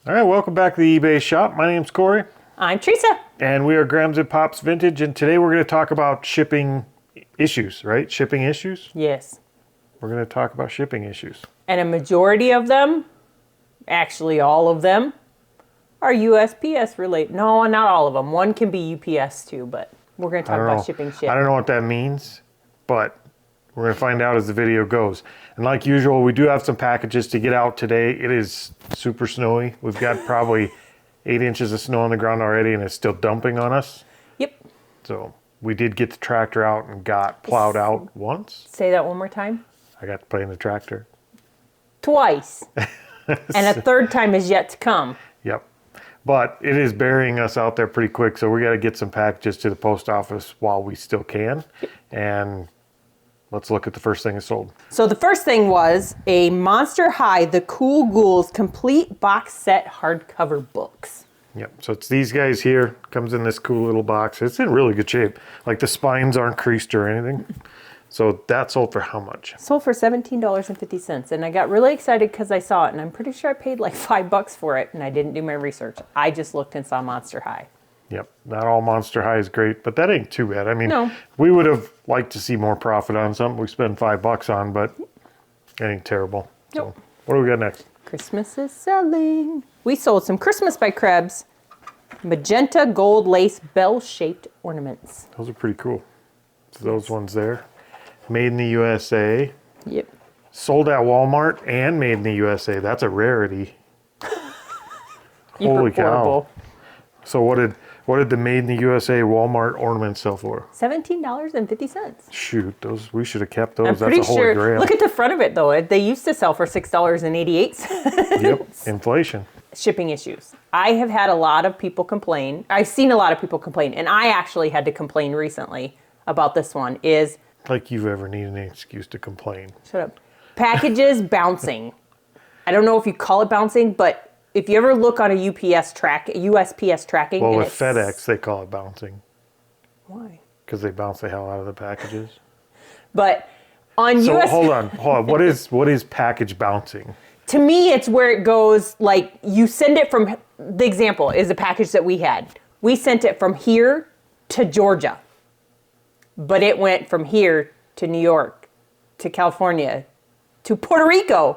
All right, welcome back to the eBay shop. My name's Corey. I'm Teresa. And we are Grams and Pops Vintage, and today we're going to talk about shipping issues, right? Shipping issues? Yes. We're going to talk about shipping issues. And a majority of them, actually all of them, are USPS related. No, not all of them. One can be UPS too, but we're going to talk about shipping shit. I don't know what that means, but we're going to find out as the video goes. And like usual, we do have some packages to get out today. It is super snowy. We've got probably 8 inches of snow on the ground already, and it's still dumping on us. Yep. So we did get the tractor out and got plowed out once. Say that one more time. I got to play in the tractor. Twice. And a third time is yet to come. Yep. But it is burying us out there pretty quick, so we got to get some packages to the post office while we still can. And let's look at the first thing that sold. So the first thing was a Monster High, The Cool Ghouls Complete Box Set Hardcover Books. Yep, so it's these guys here. Comes in this cool little box. It's in really good shape. Like the spines aren't creased or anything. So that sold for how much? Sold for $17.50. And I got really excited because I saw it, and I'm pretty sure I paid like $5 for it, and I didn't do my research. I just looked and saw Monster High. Yep, not all Monster High is great, but that ain't too bad. I mean, no. We would have liked to see more profit on something we spend $5 on, but that ain't terrible. Nope. So what do we got next? Christmas is selling. We sold some Christmas by Krebs magenta gold lace bell-shaped ornaments. Those are pretty cool. So those ones there. Made in the USA. Yep. Sold at Walmart and made in the USA. That's a rarity. Holy cow. So what did the made in the USA Walmart ornaments sell for? $17.50. Shoot, those we should have kept those. I'm That's pretty a holy sure. grail. Look at the front of it though. They used to sell for $6.88. Yep, inflation. Shipping issues. I have had a lot of people complain. I've seen a lot of people complain, and I actually had to complain recently about this one. Is like you've ever needed an excuse to complain. Shut up. Packages bouncing. I don't know if you call it bouncing, but if you ever look on a USPS tracking. Well, with FedEx, they call it bouncing. Why? Because they bounce the hell out of the packages. But on So hold on. What is package bouncing? To me, it's where it goes, like you send it from, the example is a package that we had. We sent it from here to Georgia, but it went from here to New York, to California, to Puerto Rico,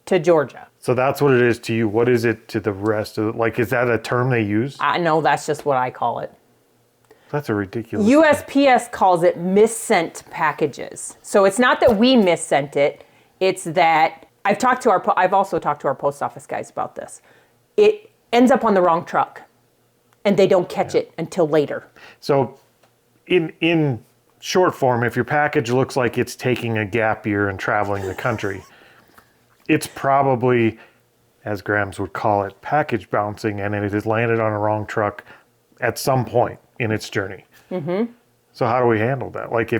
to Georgia. So that's what it is to you. What is it to the rest of it? Like, is that a term they use? I know that's just what I call it. That's a ridiculous USPS calls it missent packages. So it's not that we missent it. It's that I've also talked to our post office guys about this. It ends up on the wrong truck, and they don't catch it until later. So in short form, if your package looks like it's taking a gap year and traveling the country, it's probably, as Grams would call it, package bouncing, and it has landed on a wrong truck at some point in its journey. Mm-hmm. So how do we handle that? Like,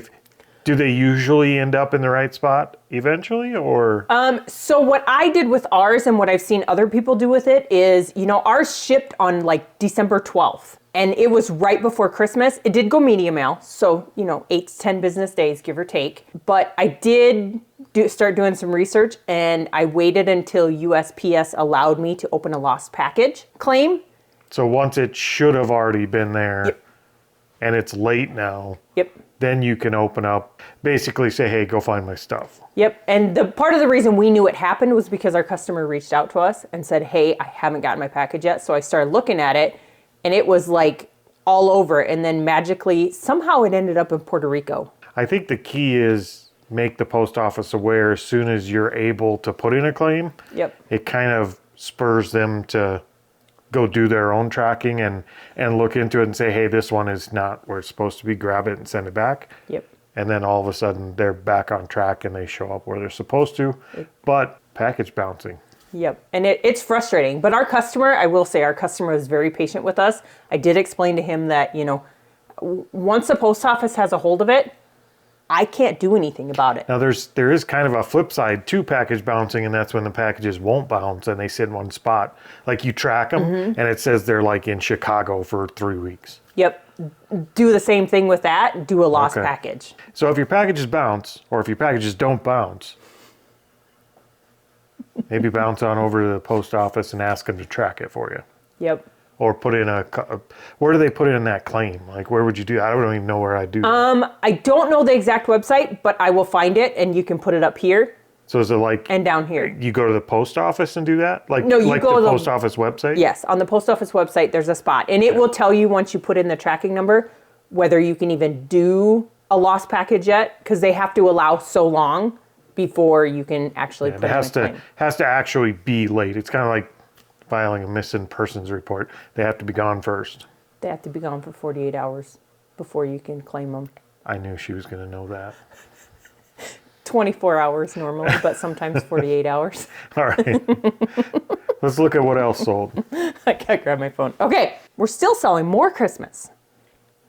do they usually end up in the right spot eventually, or? So what I did with ours and what I've seen other people do with it is, ours shipped on like December 12th, and it was right before Christmas. It did go media mail, so 8 to 10 business days, give or take. But I did start doing some research, and I waited until USPS allowed me to open a lost package claim. So once it should have already been there, yep. And it's late now. Yep. Then you can open up, basically say, hey, go find my stuff. Yep. And the part of the reason we knew it happened was because our customer reached out to us and said, hey, I haven't gotten my package yet. So I started looking at it, and it was like all over. And then magically, somehow it ended up in Puerto Rico. I think the key is make the post office aware as soon as you're able to put in a claim. Yep. It kind of spurs them to go do their own tracking and look into it and say, hey, this one is not where it's supposed to be, grab it and send it back. Yep. And then all of a sudden they're back on track and they show up where they're supposed to. Yep. But package bouncing. Yep. And it's frustrating. But our customer, I will say, our customer was very patient with us. I did explain to him that, once the post office has a hold of it, I can't do anything about it. Now there is kind of a flip side to package bouncing, and that's when the packages won't bounce and they sit in one spot. Like you track them, and it says they're like in Chicago for 3 weeks. Yep. Do the same thing with that. Do a lost package. So if your packages bounce, or if your packages don't bounce, Maybe bounce on over to the post office and ask them to track it for you. Yep. Or put in where do they put in that claim? Like, where would you do that? I don't even know where I do that. I don't know the exact website, but I will find it and you can put it up here So is it like, and down here. you go to the post office and do that? Like, No, you like go the to the- post office website? Yes, on the post office website, there's a spot. And it will tell you once you put in the tracking number whether you can even do a lost package yet, because they have to allow so long before you can actually put It in has a claim. has to actually be late. It's kind of like filing a missing persons report. They have to be gone first. They have to be gone for 48 hours before you can claim them. I knew she was going to know that. 24 hours normally, but sometimes 48 hours. All right. Let's look at what else sold. I gotta grab my phone. Okay, we're still selling more Christmas.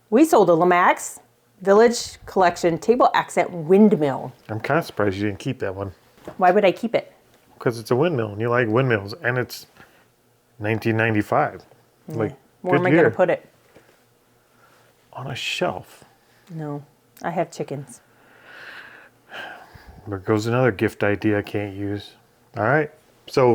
We sold a Lamax Village Collection Table Accent Windmill. I'm kind of surprised you didn't keep that one. Why would I keep it? Because it's a windmill and you like windmills. And it's 1995. Like, Where am good I year. gonna put it? On a shelf. No, I have chickens. There goes another gift idea I can't use. All right. So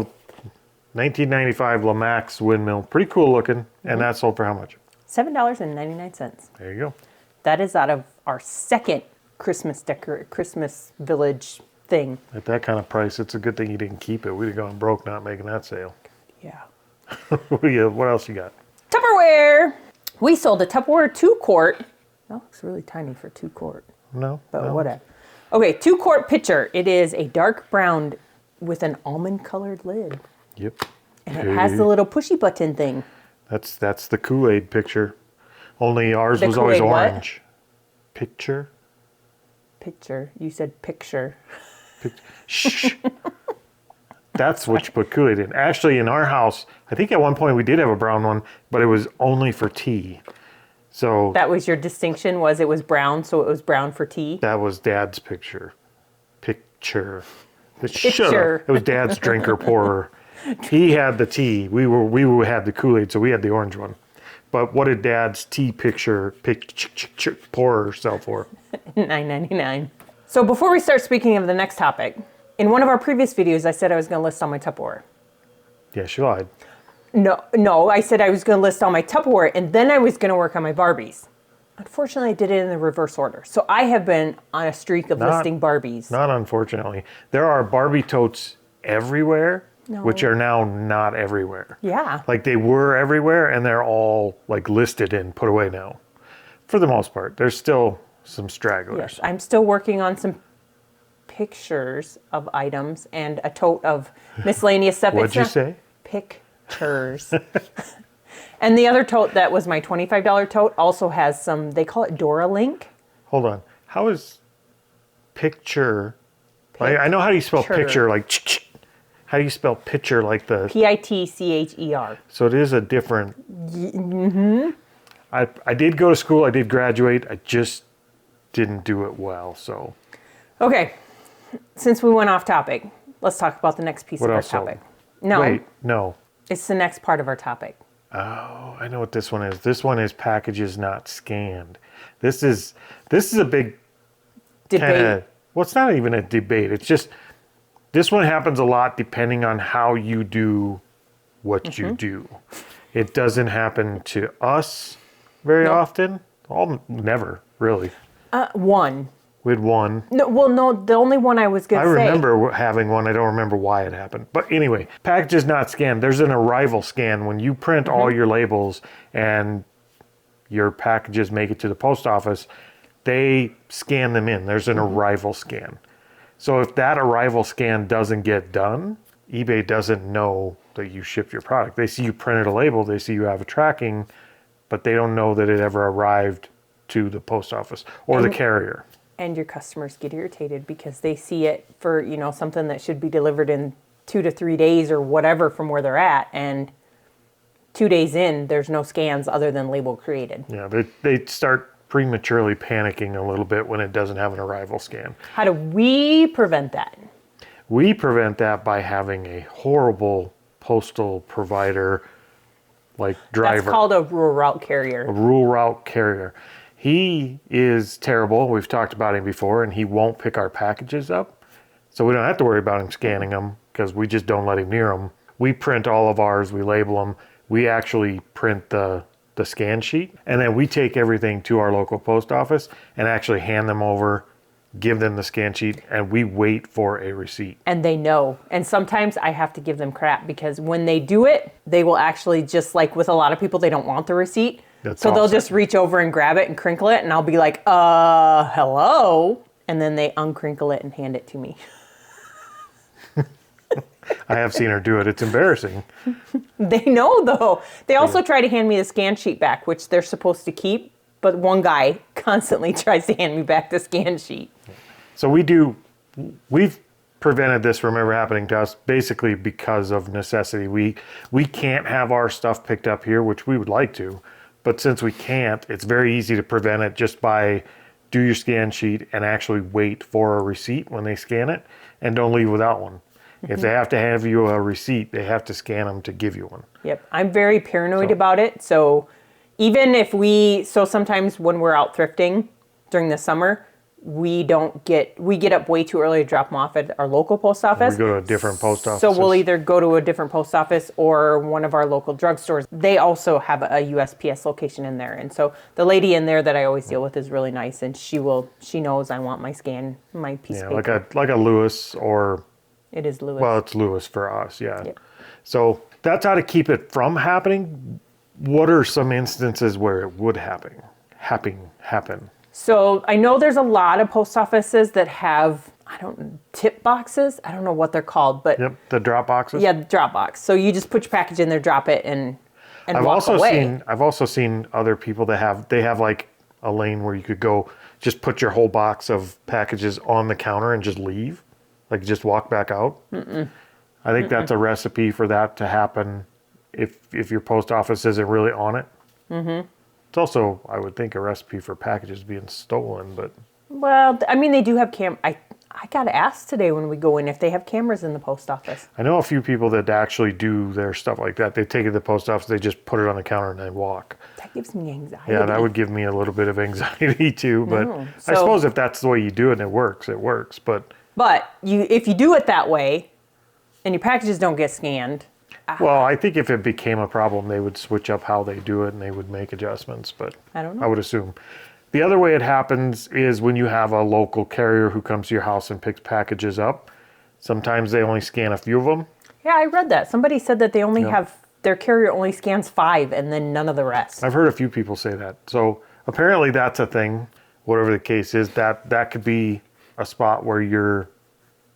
1995 Lamax windmill. Pretty cool looking. And that sold for how much? $7.99. There you go. That is out of our second Christmas Village thing. At that kind of price, it's a good thing you didn't keep it. We'd have gone broke not making that sale. Yeah. What else you got? Tupperware. We sold a Tupperware 2-quart. That looks really tiny for 2-quart, No. but no. whatever. Okay, 2-quart pitcher. It is a dark brown with an almond colored lid. Yep. And it has the little pushy button thing. That's the Kool-Aid picture. Only ours The was always Kool-Aid what? orange. Picture? Picture. You said picture. Shh. That's what you put Kool-Aid in. Actually, in our house, I think at one point we did have a brown one, but it was only for tea. So That was your distinction, was it was brown, so it was brown for tea? that was Dad's picture. Picture. Shut up. Picture. It was Dad's drinker pourer. He had the tea. We had the Kool-Aid, so we had the orange one. But what did Dad's tea picture pourer sell for? $9.99. So before we start speaking of the next topic, in one of our previous videos, I said I was going to list all my Tupperware. Yeah, she lied. No, I said I was going to list all my Tupperware, and then I was going to work on my Barbies. Unfortunately, I did it in the reverse order. So I have been on a streak of listing Barbies. Not unfortunately. There are Barbie totes everywhere, which are now not everywhere. Yeah. Like they were everywhere, and they're all like listed and put away now. For the most part, there's still some stragglers. Yes, I'm still working on some pictures of items and a tote of miscellaneous stuff. What'd It's you not- say? Pictures. And the other tote that was my $25 tote also has some, they call it Dora Link. Hold on. How is picture? Like, I know how do you spell Picture. picture. Like, how do you spell picture? Like the. Pitcher. So it is a different. Mm-hmm. I did go to school. I did graduate. I just didn't do it well. So. Okay, since we went off topic, let's talk about the next piece What of our else sold? topic. No, Wait. No. it's the next part of our topic. Oh, I know what this one is. This one is packages not scanned. This is a big Debate. kinda, well, it's not even a debate. It's just this one happens a lot depending on how you do what you do. It doesn't happen to us very often. Never really. One. We had one. No, the only one I was going I to say. remember having one. I don't remember why it happened. But anyway, packages not scanned. There's an arrival scan when you print all your labels and your packages make it to the post office. They scan them in. There's an arrival scan. So if that arrival scan doesn't get done, eBay doesn't know that you shipped your product. They see you printed a label. They see you have a tracking, but they don't know that it ever arrived to the post office or the carrier. And your customers get irritated because they see it for, something that should be delivered in 2 to 3 days or whatever from where they're at. And 2 days in, there's no scans other than label created. Yeah, they start prematurely panicking a little bit when it doesn't have an arrival scan. How do we prevent that? We prevent that by having a horrible postal provider like driver. That's called a rural route carrier. A rural route carrier. He is terrible. We've talked about him before, and he won't pick our packages up. So we don't have to worry about him scanning them. because we just don't let him near them. We print all of ours, we label them. We actually print the scan sheet, and then we take everything to our local post office and actually hand them over, give them the scan sheet, and we wait for a receipt. And they know. And sometimes I have to give them crap because when they do it, they will actually, just like with a lot of people, they don't want the receipt. That's so they'll awesome. just reach over and grab it and crinkle it, and I'll be like, hello? And then they uncrinkle it and hand it to me. I have seen her do it. It's embarrassing. They know, though. They also try to hand me the scan sheet back, which they're supposed to keep, but one guy constantly tries to hand me back the scan sheet. So we've prevented this from ever happening to us basically because of necessity. We can't have our stuff picked up here, which we would like to, but since we can't, it's very easy to prevent it just by do your scan sheet and actually wait for a receipt when they scan it, and don't leave without one. If they have to have you a receipt, they have to scan them to give you one. Yep. I'm very paranoid about it. So even if sometimes when we're out thrifting during the summer, we get up way too early to drop them off at our local post office. We go to a different post office. So we'll either go to a different post office or one of our local drugstores. They also have a USPS location in there. And so the lady in there that I always deal with is really nice, and she knows I want my piece of paper. like a Lewis or... It is Lewis. Well, it's Lewis for us, yeah. Yep. So that's how to keep it from happening. What are some instances where it would happen? So I know there's a lot of post offices that have, tip boxes. I don't know what they're called, but... Yep, the drop boxes. Yeah, the drop box. So you just put your package in there, drop it, and I've walk away. I've also seen other people that have like a lane where you could go just put your whole box of packages on the counter and just leave. Like just walk back out. I think that's a recipe for that to happen if your post office isn't really on it. It's also, I would think, a recipe for packages being stolen, but... Well, I mean, they do have I got asked today when we go in if they have cameras in the post office. I know a few people that actually do their stuff like that. They take it to the post office, they just put it on the counter and they walk. That gives me anxiety. Yeah, that would give me a little bit of anxiety too, but I suppose if that's the way you do it and it works, but... But if you do it that way, and your packages don't get scanned. Well, I think if it became a problem, they would switch up how they do it and they would make adjustments, but I don't know. I would assume. The other way it happens is when you have a local carrier who comes to your house and picks packages up. Sometimes they only scan a few of them. Yeah, I read that. Somebody said that they only their carrier only scans 5 and then none of the rest. I've heard a few people say that. So apparently that's a thing, whatever the case is, that could be a spot where you're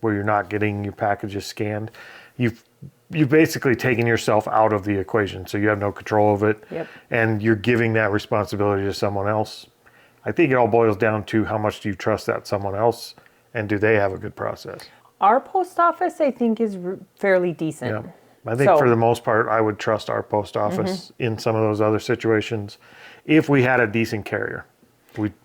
not getting your packages scanned. You've basically taken yourself out of the equation, so you have no control of it, and you're giving that responsibility to someone else. I think it all boils down to how much do you trust that someone else, and do they have a good process? Our post office, I think, is fairly decent. Yeah. I think for the most part, I would trust our post office in some of those other situations if we had a decent carrier.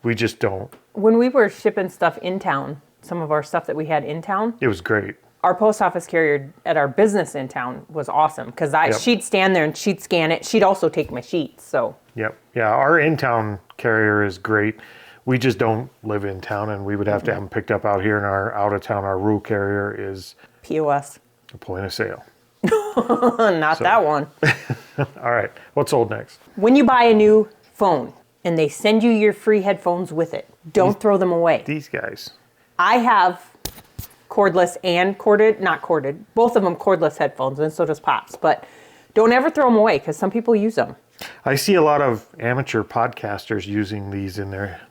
We just don't. When we were shipping stuff in town, some of our stuff that we had in town, it was great. Our post office carrier at our business in town was awesome because she'd stand there and she'd scan it. She'd also take my sheets. So. Yep. Yeah, our in-town carrier is great. We just don't live in town, and we would have to have them picked up out here. And our out-of-town, our rural carrier is POS. A point of sale. Not that one. All right. What's sold next? When you buy a new phone and they send you your free headphones with it, don't throw them away. These guys. I have cordless and not corded, both of them cordless headphones, and so does Pops. But don't ever throw them away because some people use them. I see a lot of amateur podcasters using these in their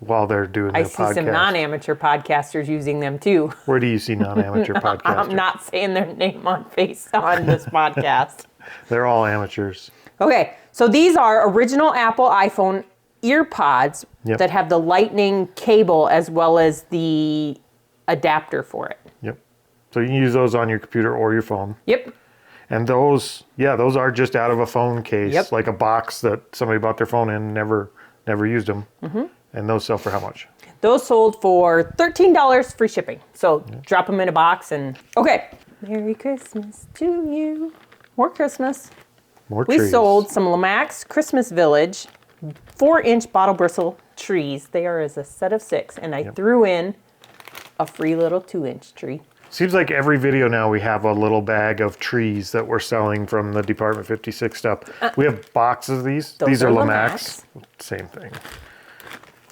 while they're doing their podcast. I see some non-amateur podcasters using them too. Where do you see non-amateur podcasters? I'm not saying their name on this podcast. They're all amateurs. Okay, so these are original Apple iPhone earpods that have the lightning cable as well as the adapter for it. Yep. So you can use those on your computer or your phone. Yep. And those are just out of a phone case, like a box that somebody bought their phone in and never used them. Mm-hmm. And those sell for how much? Those sold for $13 free shipping. So drop them in a box and... Okay. Merry Christmas to you. More Christmas. More trees. We sold some Lamax Christmas Village 4-inch bottle bristle trees. They are as a set of 6. And I threw in a free little 2-inch tree. Seems like every video now we have a little bag of trees that we're selling from the Department 56 stuff. We have boxes of these. These are Lamax. Same thing.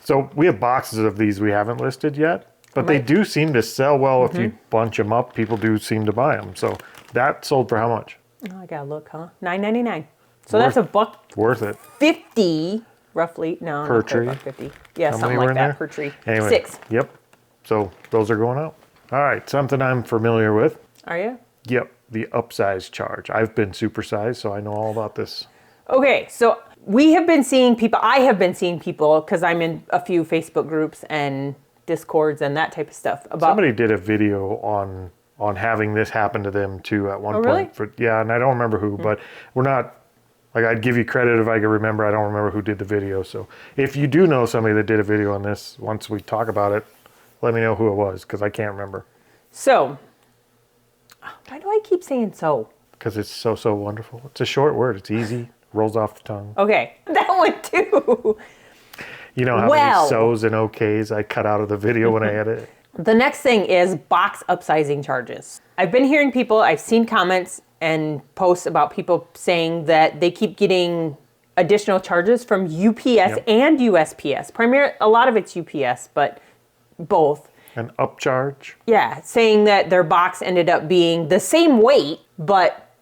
So we have boxes of these we haven't listed yet, but they do seem to sell well if you bunch them up. People do seem to buy them. So that sold for how much? Oh, I gotta look, huh? $9.99. So that's $1.50 worth it. 50 roughly. No, Per not quite tree? $1.50. Yeah, How something many were like in that there? per tree. Anyway, 6. Yep. So those are going out. All right, something I'm familiar with. Are you? Yep, the upsize charge. I've been supersized, so I know all about this. Okay, so I have been seeing people, because I'm in a few Facebook groups and Discords and that type of stuff. Somebody did a video on having this happen to them too at one really? point. Yeah, and I don't remember who, but we're not, like, I'd give you credit if I could remember. I don't remember who did the video. So if you do know somebody that did a video on this, once we talk about it, let me know who it was, because I can't remember. So, why do I keep saying so? Because it's so wonderful. It's a short word. It's easy. Rolls off the tongue. Okay, that one too. You know how many so's and ok's I cut out of the video when I edit it? The next thing is box upsizing charges. I've been hearing I've seen comments and posts about people saying that they keep getting additional charges from UPS and USPS. A lot of it's UPS, but both. An upcharge? Yeah, saying that their box ended up being the same weight, but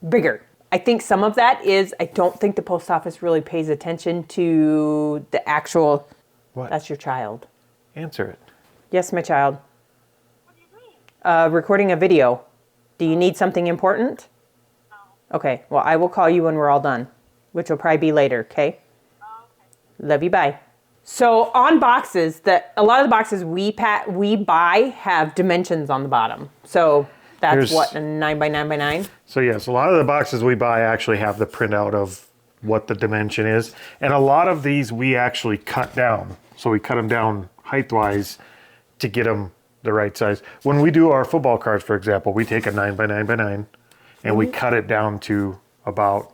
bigger. I think some of that is, I don't think the post office really pays attention to the actual, What? That's your child. Answer it. Yes, my child. What do you mean? Recording a video. Do you need something important? No. Okay, well, I will call you when we're all done, which will probably be later, okay? Oh, okay. Love you, bye. So on boxes, a lot of the boxes we buy have dimensions on the bottom. So that's what, a 9x9x9? So yes, a lot of the boxes we buy actually have the printout of what the dimension is. And a lot of these we actually cut down. So we cut them down height-wise to get them the right size. When we do our football cards, for example, we take a 9x9x9 and we cut it down to about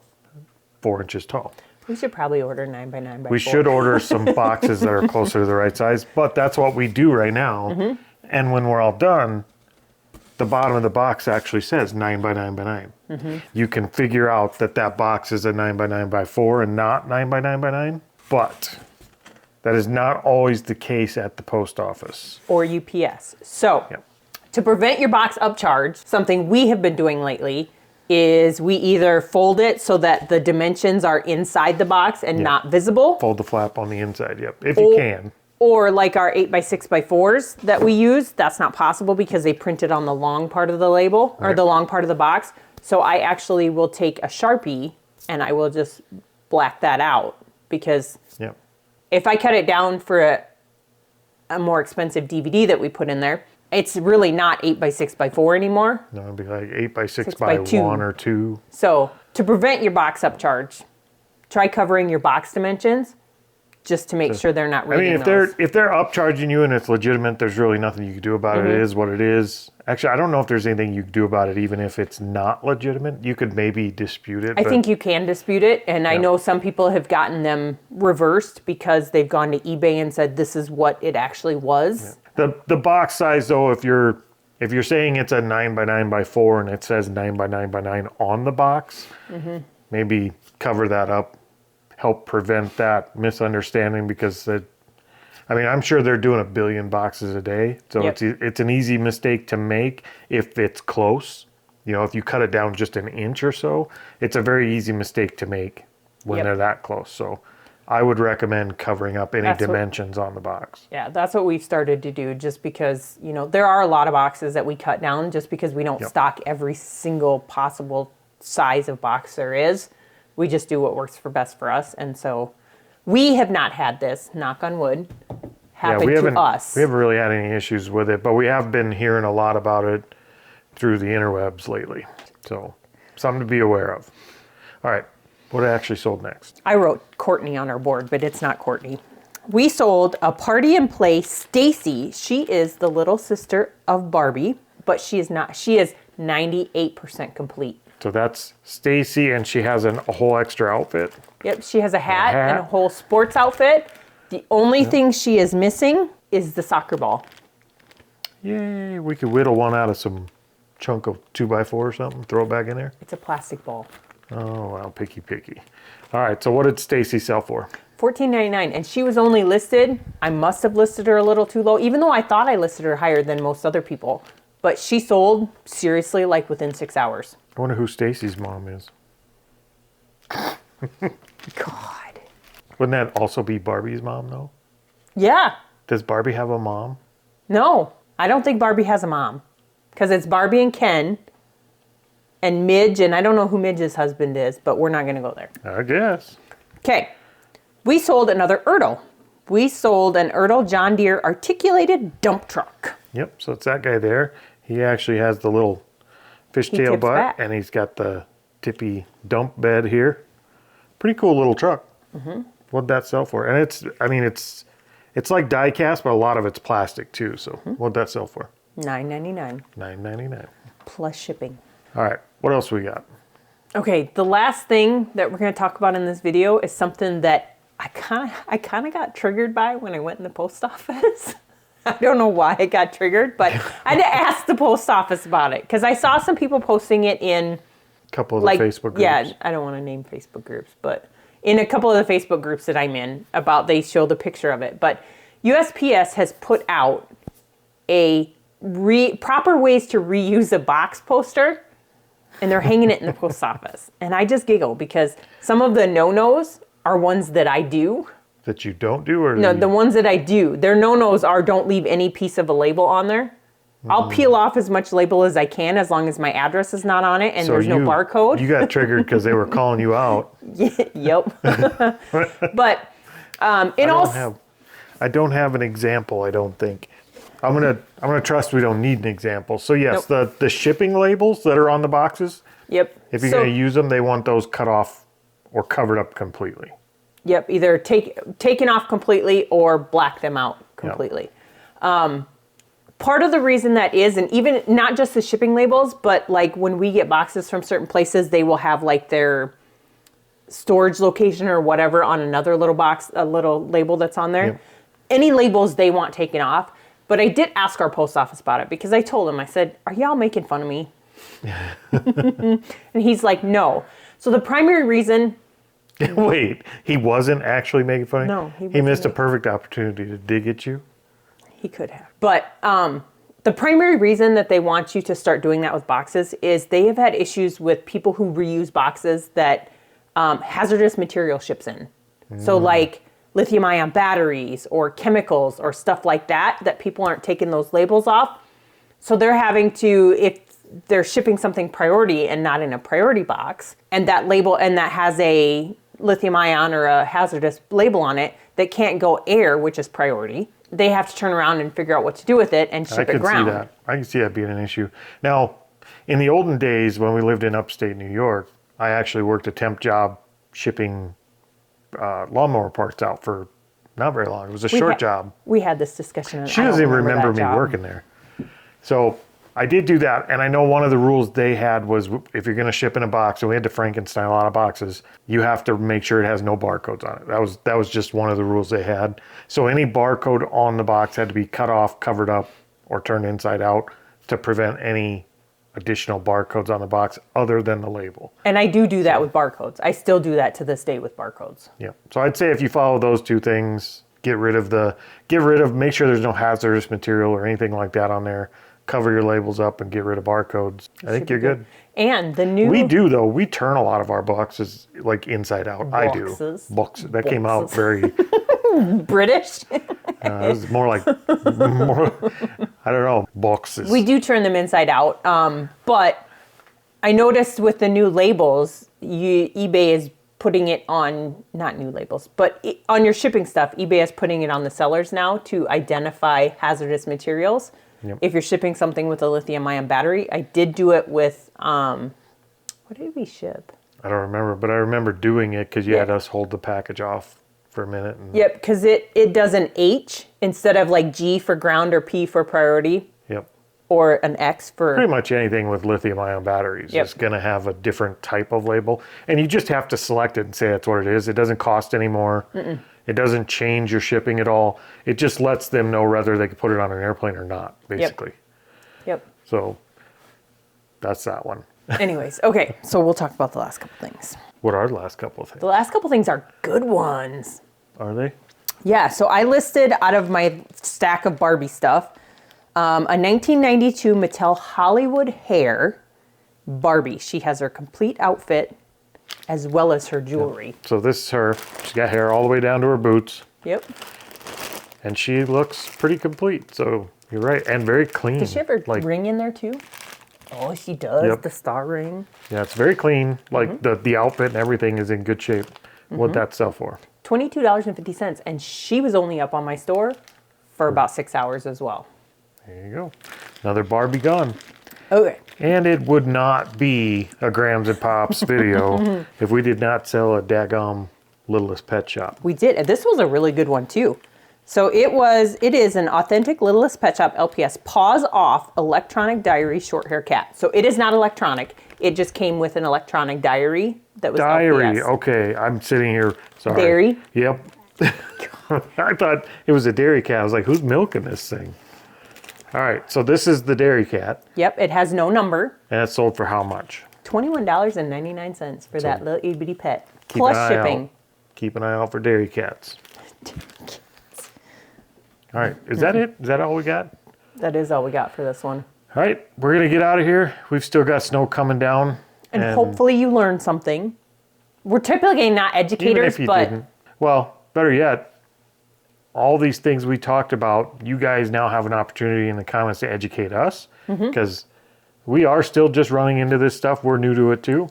4 inches tall. We should probably order 9x9x4. We should order some boxes that are closer to the right size, but that's what we do right now. And when we're all done, the bottom of the box actually says 9x9x9. You can figure out that box is a 9x9x4 and not 9x9x9, but that is not always the case at the post office. Or UPS. So, to prevent your box upcharge, something we have been doing lately is we either fold it so that the dimensions are inside the box and not visible. Fold the flap on the inside, if you can. Or like our 8x6x4s that we use, that's not possible because they print it on the long part of the label, or the long part of the box. So I actually will take a Sharpie and I will just black that out, because if I cut it down for a more expensive DVD that we put in there, it's really not 8x6x4 anymore. No, it'd be like 8x6x1 or 2. So to prevent your box upcharge, try covering your box dimensions just to make sure they're not reading if they're upcharging you and it's legitimate, there's really nothing you can do about it. It is what it is. Actually, I don't know if there's anything you can do about it, even if it's not legitimate. You could maybe dispute it. I think you can dispute it, and I know some people have gotten them reversed because they've gone to eBay and said this is what it actually was. The box size, though, if you're saying it's a 9x9x4 and it says 9x9x9 on the box, maybe cover that up, help prevent that misunderstanding, because I'm sure they're doing 1 billion boxes a day, so it's an easy mistake to make if it's close. If you cut it down just an inch or so, it's a very easy mistake to make when they're that close. So I would recommend covering up any dimensions on the box. Yeah, that's what we've started to do, just because, there are a lot of boxes that we cut down just because we don't stock every single possible size of box there is. We just do what works best for us. And so we have not had this, knock on wood, happen to us. We haven't really had any issues with it, but we have been hearing a lot about it through the interwebs lately. So something to be aware of. All right. What actually sold next? I wrote Courtney on our board, but it's not Courtney. We sold a Party and Play Stacy. She is the little sister of Barbie, but she is not. She is 98% complete. So that's Stacy, and she has a whole extra outfit. Yep, she has a hat and a whole sports outfit. The only thing she is missing is the soccer ball. Yay, we could whittle one out of some chunk of 2x4 or something, throw it back in there. It's a plastic ball. Oh, wow, picky. All right, so what did Stacy sell for? $14.99, and she was only listed. I must have listed her a little too low, even though I thought I listed her higher than most other people. But she sold, seriously, like within 6 hours. I wonder who Stacy's mom is. God. Wouldn't that also be Barbie's mom, though? Yeah. Does Barbie have a mom? No, I don't think Barbie has a mom. Because it's Barbie and Ken and Midge, and I don't know who Midge's husband is, but we're not going to go there. I guess. Okay. We sold another Ertl. We sold an Ertl John Deere articulated dump truck. Yep, so it's that guy there. He actually has the little fishtail tips butt, back. and he's got the tippy dump bed here. Pretty cool little truck. Mm-hmm. What'd that sell for? And it's like die cast, but a lot of it's plastic too. So what'd that sell for? $9.99. $9.99. Plus shipping. All right, what else we got? Okay, the last thing that we're going to talk about in this video is something that I kind of got triggered by when I went in the post office. I don't know why I got triggered, but I had to ask the post office about it because I saw some people posting it in A couple of the Facebook groups. Yeah, I don't want to name Facebook groups, but in a couple of the Facebook groups that I'm in about, they show the picture of it. But USPS has put out a proper ways to reuse a box poster, and they're hanging it in the post office. And I just giggle because some of the no-nos are ones that I do. That you don't do? Or No, the ones that I do, their no-nos are don't leave any piece of a label on there. I'll peel off as much label as I can as long as my address is not on it and there's no barcode. You got triggered because they were calling you out. Yep. But I don't have an example, I don't think. I'm gonna trust we don't need an example. So yes, the shipping labels that are on the boxes, Yep. if you're gonna use them, they want those cut off or covered up completely. Yep, either taken off completely or black them out completely. Yep. Part of the reason that is, and even not just the shipping labels, but like when we get boxes from certain places, they will have like their storage location or whatever on another little box, a little label that's on there. Yep. Any labels they want taken off. But I did ask our post office about it because I told him, I said, are y'all making fun of me? And he's like, no. So the primary reason... Wait, he wasn't actually making fun of you? No, he missed a perfect opportunity to dig at you? He could have. But the primary reason that they want you to start doing that with boxes is they have had issues with people who reuse boxes that hazardous material ships in. So like lithium-ion batteries or chemicals or stuff like that people aren't taking those labels off. So they're having to, if they're shipping something priority and not in a priority box, and that label, and that has a lithium-ion or a hazardous label on it that can't go air, which is priority, they have to turn around and figure out what to do with it and ship it ground. I can see that being an issue. Now, in the olden days when we lived in upstate New York, I actually worked a temp job shipping lawnmower parts out for not very long. It was a short job. We had this discussion. She doesn't even remember me working there. So I did do that, and I know one of the rules they had was if you're going to ship in a box, and we had to Frankenstein a lot of boxes, you have to make sure it has no barcodes on it. That was just one of the rules they had. So any barcode on the box had to be cut off, covered up, or turned inside out to prevent any additional barcodes on the box other than the label. And I do that with barcodes. I still do that to this day with barcodes. Yeah. So I'd say if you follow those two things, make sure there's no hazardous material or anything like that on there. Cover your labels up and get rid of barcodes. I think you're good. And the new... We do, though. We turn a lot of our boxes like inside out. Boxes. I do. Boxes. That came out very... British? It was more like... I don't know. Boxes. We do turn them inside out. But I noticed with the new labels, eBay is putting it on... Not new labels, but on your shipping stuff, eBay is putting it on the sellers now to identify hazardous materials. Yep. If you're shipping something with a lithium-ion battery. I did do it with, what did we ship? I don't remember, but I remember doing it because you had us hold the package off for a minute. Yep, because it does an H instead of like G for ground or P for priority. Yep. Or an X for... Pretty much anything with lithium-ion batteries is going to have a different type of label. And you just have to select it and say that's what it is. It doesn't cost any more. It doesn't change your shipping at all. It just lets them know whether they can put it on an airplane or not, basically. Yep. So that's that one. Anyways, okay, so we'll talk about the last couple things. What are the last couple of things? The last couple things are good ones. Are they? Yeah, so I listed out of my stack of Barbie stuff, a 1992 Mattel Hollywood Hair Barbie. She has her complete outfit as well as her jewelry. So this is her. She's got hair all the way down to her boots. Yep. And she looks pretty complete. So you're right. And very clean. Does she have her ring in there too? Oh, she does. Yep. The star ring. Yeah, it's very clean. Like the outfit and everything is in good shape. What'd that sell for? $22.50. And she was only up on my store for about 6 hours as well. There you go. Another Barbie gone. Okay. And it would not be a Grams and Pops video if we did not sell a daggum Littlest Pet Shop. We did. And this was a really good one too. So it is an authentic Littlest Pet Shop LPS paws off electronic diary short hair cat. So it is not electronic. It just came with an electronic diary that was Diary. LPS. Okay, I'm sitting here. Sorry. Dairy? Yep. I thought it was a dairy cat. I was like, who's milking this thing? All right, so this is the dairy cat. Yep, it has no number. And it's sold for how much? $21.99 for that little itty bitty pet. Keep an Plus eye shipping. out. Keep an eye out for dairy cats. All right, is that it? Is that all we got? That is all we got for this one. All right, we're going to get out of here. We've still got snow coming down. And hopefully you learned something. We're typically not even educators, if you but didn't. Well, better yet, all these things we talked about, you guys now have an opportunity in the comments to educate us because we are still just running into this stuff. We're new to it too.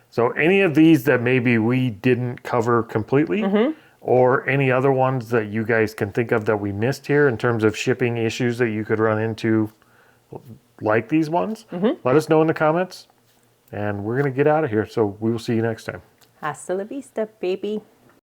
So any of these that maybe we didn't cover completely or any other ones that you guys can think of that we missed here in terms of shipping issues that you could run into like these ones, let us know in the comments and we're going to get out of here. So we will see you next time. hasta la vista, baby.